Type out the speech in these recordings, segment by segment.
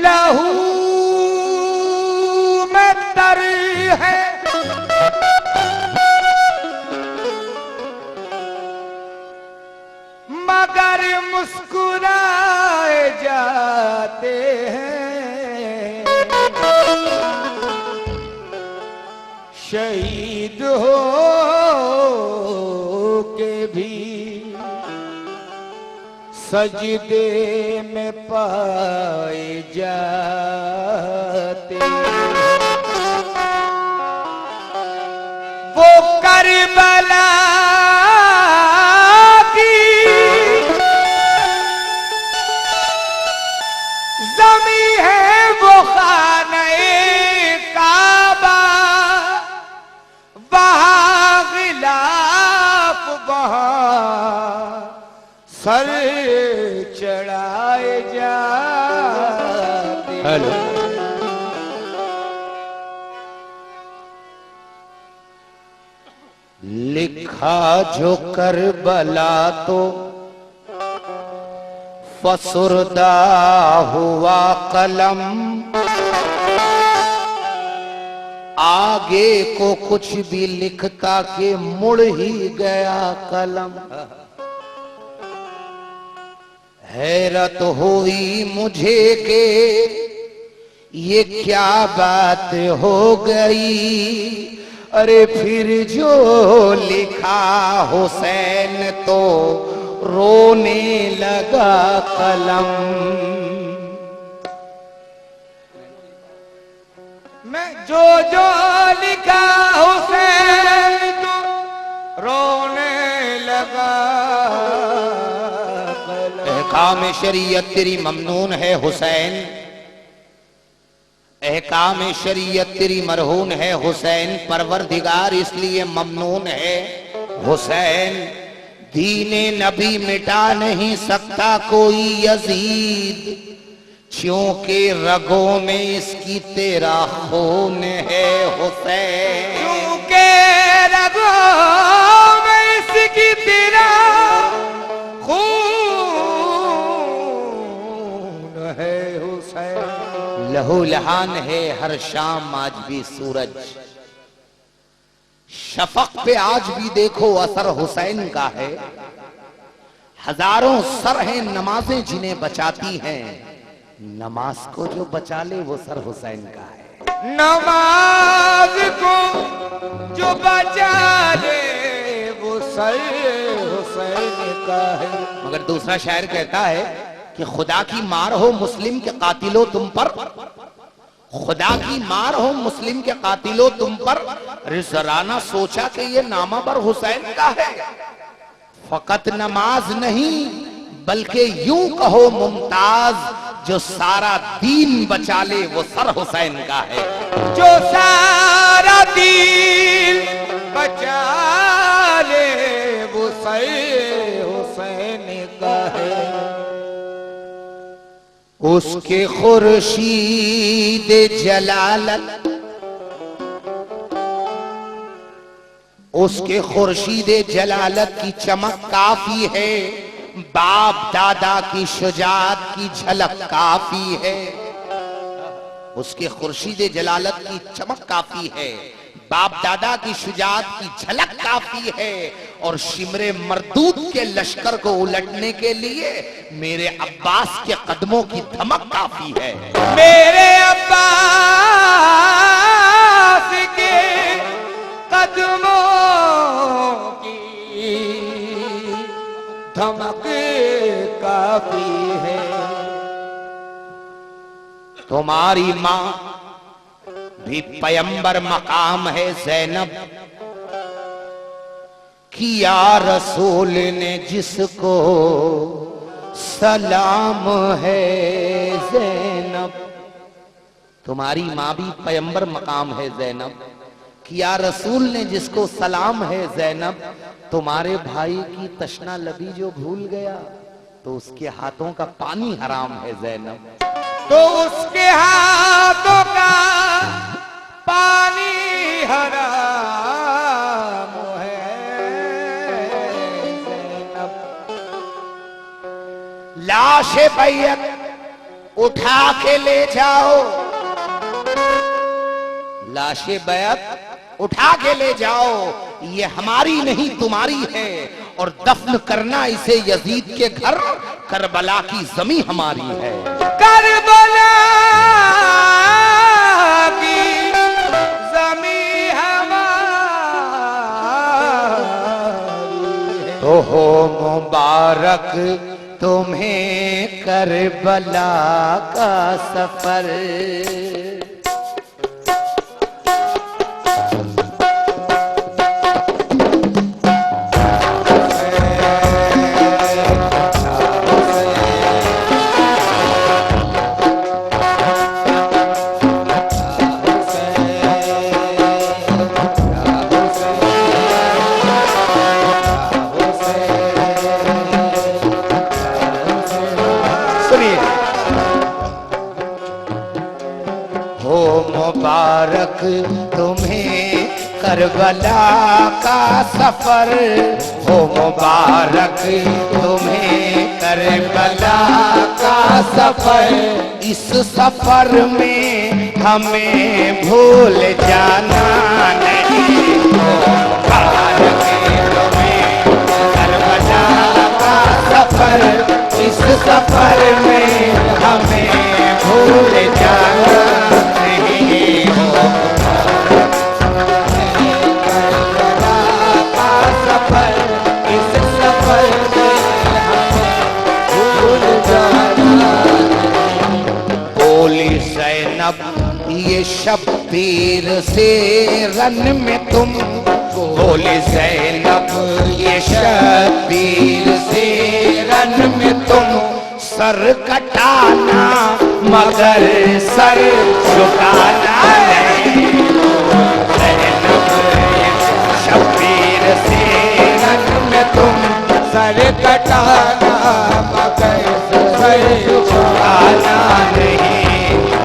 लहू में तर है मगर मुस्कुराए जाते हैं। शहीद हो के भी सजदे में पाए जाते वो करबला की ज़मी है वो खाने काबा वहाँ गिलाफ वहाँ सर चढ़ाए जाते। हेलो लिखा जो करबला तो फसुरदा हुआ कलम, आगे को कुछ भी लिखता के मुड़ ही गया कलम। हैरत हुई मुझे के ये क्या बात हो गई, अरे फिर जो लिखा हुसैन तो रोने लगा कलम। मैं जो लिखा हुसैन तो रोने लगा कलम। अहकाम शरीयत तेरी ममनून है हुसैन, अहकाम शरीयत तेरी मरहून है हुसैन, परवरदिगार इसलिए ममनून है हुसैन। दीने नबी मिटा नहीं सकता कोई यजीद, क्योंकि रगों में इसकी तेरा खून है हुसैन। क्योंकि रगों में इसकी तेरा खून है हुसैन। लहू लहान है हर शाम आज भी सूरज, शफक पे आज भी देखो असर हुसैन का है। हजारों सर हैं नमाजें जिन्हें बचाती हैं, नमाज को जो बचा ले वो सर हुसैन का है। नमाज को जो बचा ले वो सर हुसैन का है। मगर दूसरा शायर कहता है कि खुदा की मार हो मुस्लिम के कातिलो तुम पर, खुदा की मार हो मुस्लिम के कातिलो तुम पर, जराना सोचा कि ये नामा पर हुसैन का है। फकत नमाज नहीं बल्कि यूं कहो मुमताज, जो सारा दीन बचा ले वो सर हुसैन का है। जो सारा दीन बचा ले वो सर हुसैन का है। उसके खुर्शीद जलालत, उसके खुर्शीद जलालत की चमक काफी है, बाप दादा की शुजात की झलक काफी है। उसके खुर्शीद जलालत की चमक काफी है, बाप दादा की शुजात की झलक काफी है, और शिमरे मरदूद के लश्कर को उलटने के लिए मेरे अब्बास के कदमों की धमक काफी है। मेरे अब्बास के कदमों की धमक काफी है। तुम्हारी माँ भी पैगंबर मकाम है ज़ैनब, किया रसूल ने जिसको सलाम है ज़ैनब। तुम्हारी माँ भी पैगंबर मकाम है ज़ैनब, किया रसूल ने जिसको सलाम है ज़ैनब। तुम्हारे भाई की तशना लबी जो भूल गया तो उसके हाथों का पानी हराम है ज़ैनब। तो उसके हाथों का लाशे बैयत उठा के ले जाओ, लाशे बैयत उठा के ले जाओ, ये हमारी नहीं तुम्हारी है, और दफन करना इसे यजीद के घर, करबला की जमी हमारी है। करबला की जमी हमारी है। तो हो मुबारक तुम्हें करबला का सफर। मुबारक तुम्हें करबला का सफर, हो मुबारक तुम्हें करबला का सफर। इस सफर में हमें भूल जाना नहीं, हो मुबारक तुम्हें करबला का सफर। इस सफर में हमें भूल जाना नहीं, हो करबला का सफर। इस सफर में हमें भूल जाना नहीं। बोली ज़ैनब ये शब्बीर से रन में तुम, बोली ज़ैनब ये शब्बीर से रन में तुम, सर कटाना मगर सर झुकाना नहीं। शब्बीर से रन में तुम, सर कटाना मगर सर झुकाना नहीं।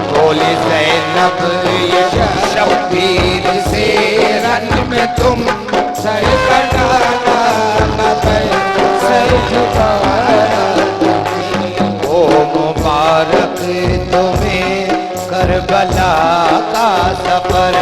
बोली ज़ैनब ये शब्बीर से रन में तुम, सर कटाना मगर सर झुकाना। मुबारक तुम्हें करबला का सफर।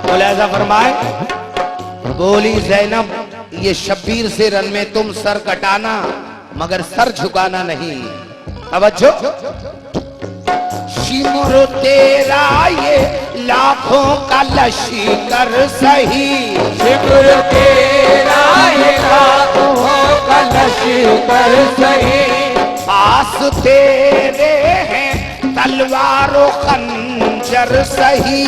मुलाज़ा फरमाए, बोली ज़ैनब ये शब्बीर से रन में तुम, सर कटाना मगर सर झुकाना नहीं। तवज्जो, शिमुर तेरा ये लाखों का लश्कर सही, शिमुर तेरा ये लाखों का लश्कर सही। पास तेरे हैं तलवारों खंजर सही,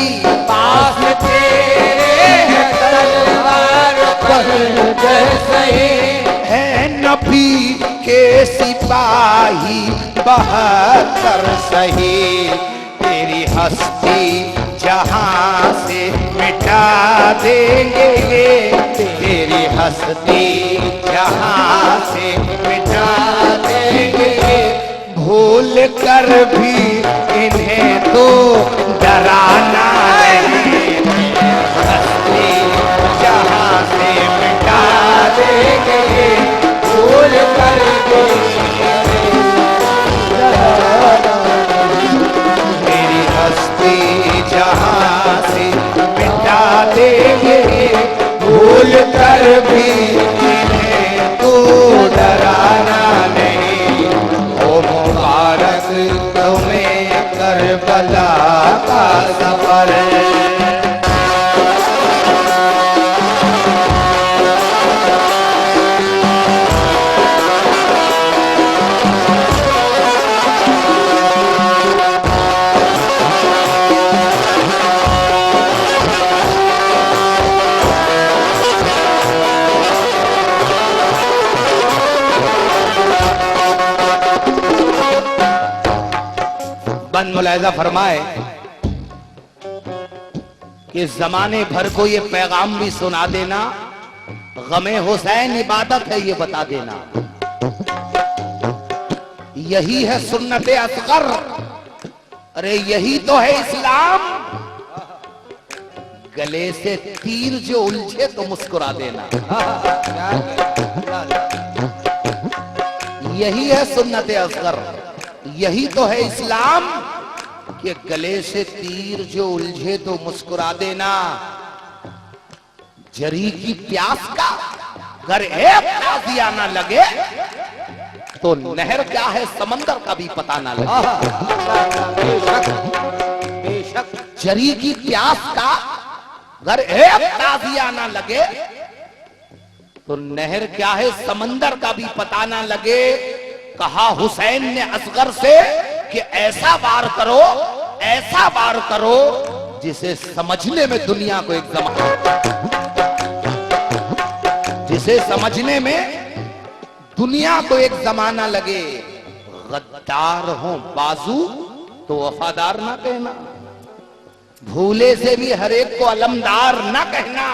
पास तेरे हैं तलवारों खंजर सही। है नबी के सिपाही 72 सही, तेरी हस्ती जहां से मिटा देंगे, तेरी हस्ती जहां से मिटा देंगे। भूल कर भी इन्हें तो डराना नहीं, हस्ती जहां से मिटा देंगे। भूल कर भी तेरी हस्ती जहां से मिटा देंगे। भूल कर भी इन्हें तो डराना नहीं। ओ मुबारक तुम्हें करबला का सफर। बन मुलाहिजा फरमाए कि जमाने भर को ये पैगाम भी सुना देना, गमे हुसैन इबादत है ये बता देना। यही है सुन्नत असगर, अरे यही तो है इस्लाम। गले से तीर जो उलझे तो मुस्कुरा देना, यही है सुन्नत असगर, यही तो है इस्लाम कि गले से तीर जो उलझे तो मुस्कुरा देना। जरी की प्यास का अगर एक ताजिया ना लगे तो नहर क्या है समंदर का भी पता ना लगे। बेशक जरी की प्यास का अगर एक ताजिया ना लगे तो नहर क्या है समंदर का भी पता ना लगे। कहा हुसैन ने असगर से कि ऐसा वार करो, ऐसा वार करो जिसे समझने में दुनिया को एक जमाना, जिसे समझने में दुनिया को एक जमाना लगे। गद्दार हो बाजू तो वफादार ना कहना, भूले से भी हर एक को अलमदार ना कहना।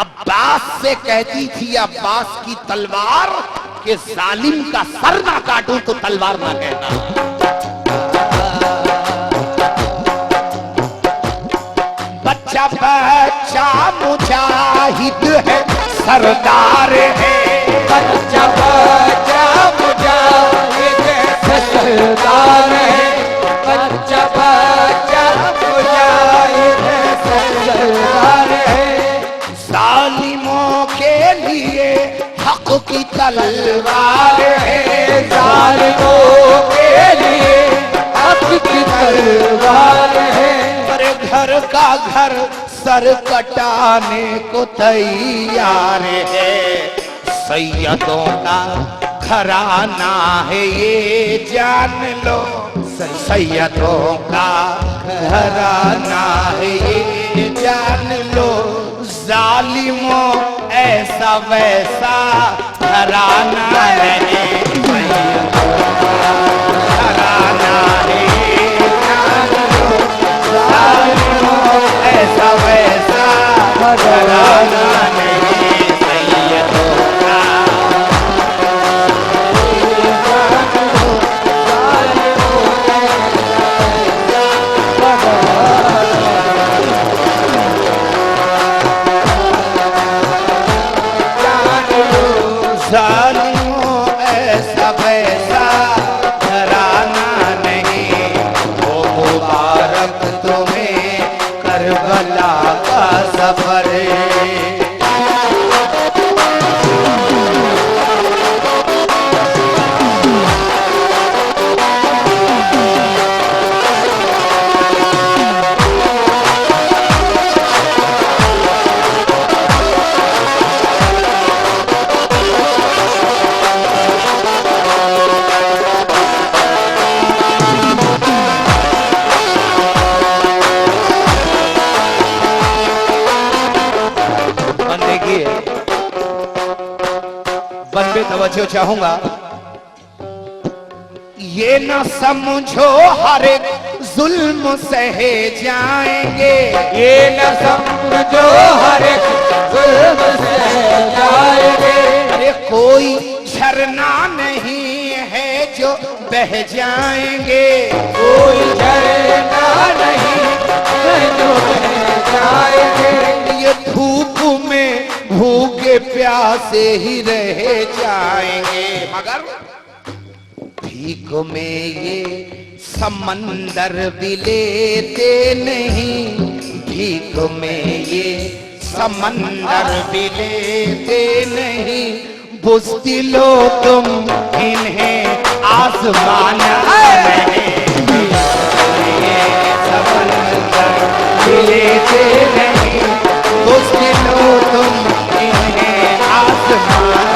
अब्बास से कहती थी अब्बास की तलवार कि जालिम का सर ना काटूं तो तलवार ना कहना। बच्चा बच्चा मुजाहिद है सरदार है, बच्चा बच्चा मुजाहिद है सरदार है, बच्चा बच्चा मुजाहिद है सरदार है। जालिमों के लिए हक की तलवार है, जालिमों के लिए हक की तलवार है। अरे घर का घर सर कटाने को तैयार है, सैयदों का घराना है ये जान लो, सैयदों का घराना है ये जान लो। जालिमों ऐसा वैसा घराना है, घराना है ये जान लो, जालिमों ऐसा वैसा घराना नहीं सैयदों का। जालिमों ऐसा वैसा घराना नहीं, वो मुबारक तुम्हें करबला का सफर। बंदे तवज्जो चाहूंगा, ये न समझो हर एक जुल्म सहे जाएंगे, ये न समझो हर एक जुल्म सहे जाएंगे। अरे कोई झरना नहीं है जो बह जाएंगे, कोई झरना नहीं है जो बह जाएंगे। ये धूप में भूखे प्यासे ही रह जाएंगे, मगर भीख में ये समंदर भी लेते नहीं, भीख में ये समंदर भी लेते नहीं। बुज़दिलो तुम इन्हें आसमान नहीं, ये समंदर भी लेते नहीं। बुज़दिलो तुम इन्हें आसमान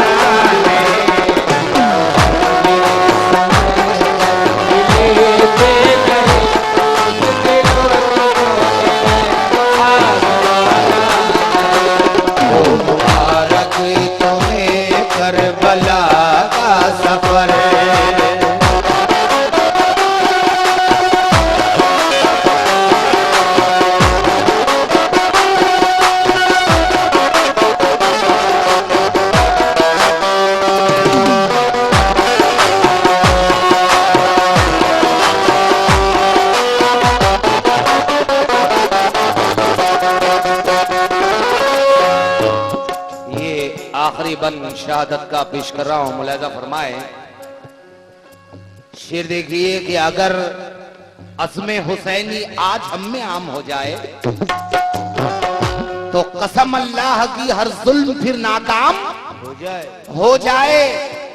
करबला का तकरीबन शहादत का पेश कर रहा हूं, मुलाजा फरमाए। शेर देखिए कि अगर अज़्मे हुसैनी आज हम में आम हो जाए तो कसम अल्लाह की हर जुल्म फिर नाकाम हो जाए।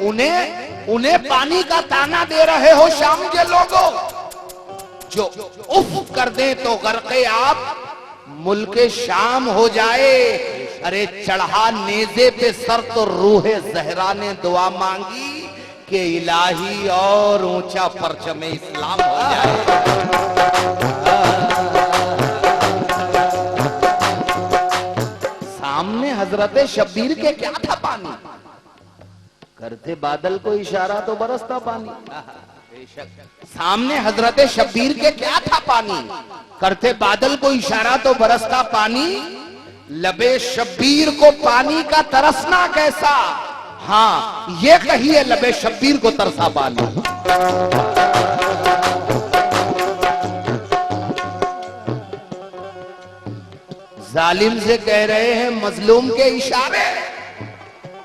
उन्हें पानी का ताना दे रहे हो शाम के लोगों, जो उफ कर दे तो गर्क़े आप मुल्के शाम हो जाए। अरे चढ़ा नेज़े पे सर तो रूहे ज़हरा ने दुआ मांगी कि इलाही और ऊंचा परचम इस्लाम हो जाए। सामने हजरत शब्बीर के क्या था पानी, करते बादल को इशारा तो बरसता पानी। सामने हजरत शब्बीर के क्या था पानी, करते बादल को इशारा तो बरसता पानी। लबे शब्बीर को पानी का तरसना कैसा, हाँ ये कहिए लबे शब्बीर को तरसा पानी। जालिम से कह रहे हैं मजलूम के इशारे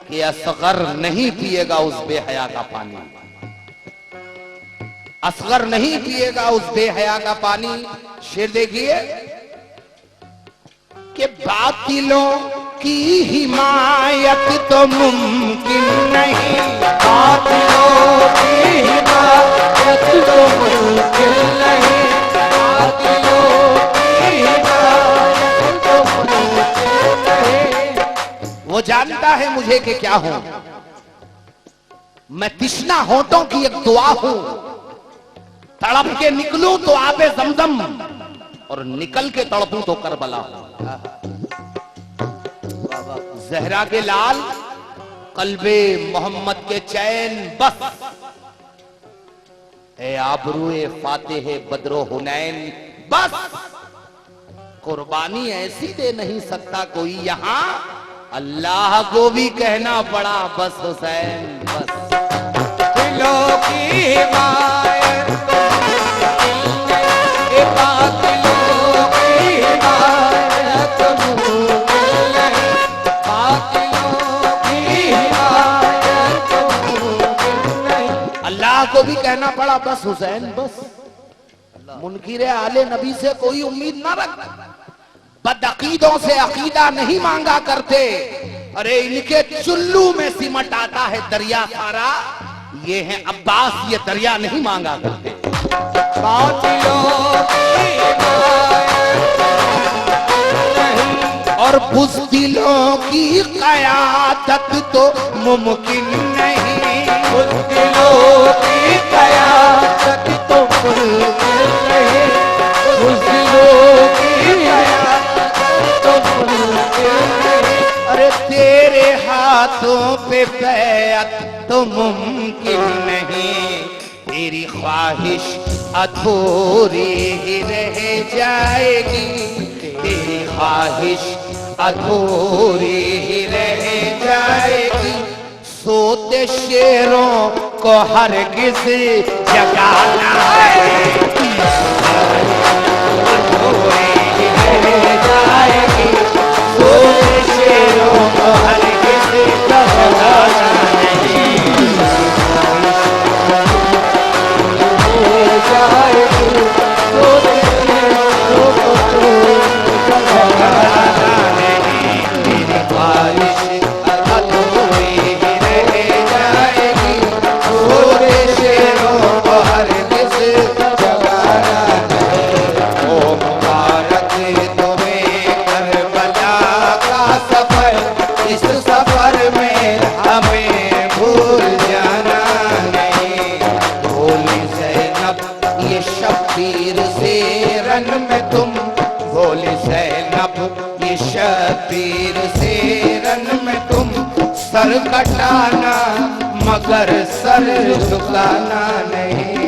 कि असगर नहीं पिएगा उस बेहया का पानी, असगर नहीं पिएगा उस बेहया का पानी। शेर देखिए कि बातिलों की हिमायत तो मुमकिन नहीं, बातिलों की हिमायत तो मुमकिन नहीं, बातिलों की हिमायत तो मुमकिन नहीं। वो जानता है मुझे कि क्या हूं, मैं तिश्ना होठों की एक दुआ हूं। तड़प के निकलूं तो आबे जमजम और निकल के तड़पूं तो करबला। जहरा के लाल कल्बे मोहम्मद के चैन बस, ए आबरूए फातेह बदरो हुनैन बस। कुर्बानी ऐसी दे नहीं सकता कोई यहां, अल्लाह को भी कहना पड़ा बस हुसैन बस। दिलों की हिमायत बातिलों की हिमायत मुमकिन नहीं, बातिलों की हिमायत मुमकिन नहीं। अल्लाह को भी कहना पड़ा बस हुसैन बस। मुनकिर आले नबी से कोई उम्मीद ना रख, बदअकीदों से अकीदा नहीं मांगा करते। अरे इनके चुल्लू में सिमट आता है दरिया सारा, ये है अब्बास ये दरिया नहीं मांगा करते। बातिलों की हिमायत नहीं, और बुज़दिलों की क़यादत तो मुमकिन नहीं, बुज़दिलों की क़यादत तो मुमकिन नहीं, बुज़दिलों की क़यादत तो मुमकिन नहीं। अरे तेरे हाथों पे बैअत तो मुमकिन नहीं, तेरी ख्वाहिश अधूरी ही रह जाएगी, तेरी ख्वाहिश अधूरी ही रह जाएगी। सोते शेरों को हरगिज़ जगाना है, अधूरी ही रह जाएगी। सोते शेरों को हरगिज़ जगाना नहीं, शब्बीर से रन में तुम भोले ज़ैनब, ये शब्बीर से रन में तुम सर कटाना मगर सर झुकाना नहीं।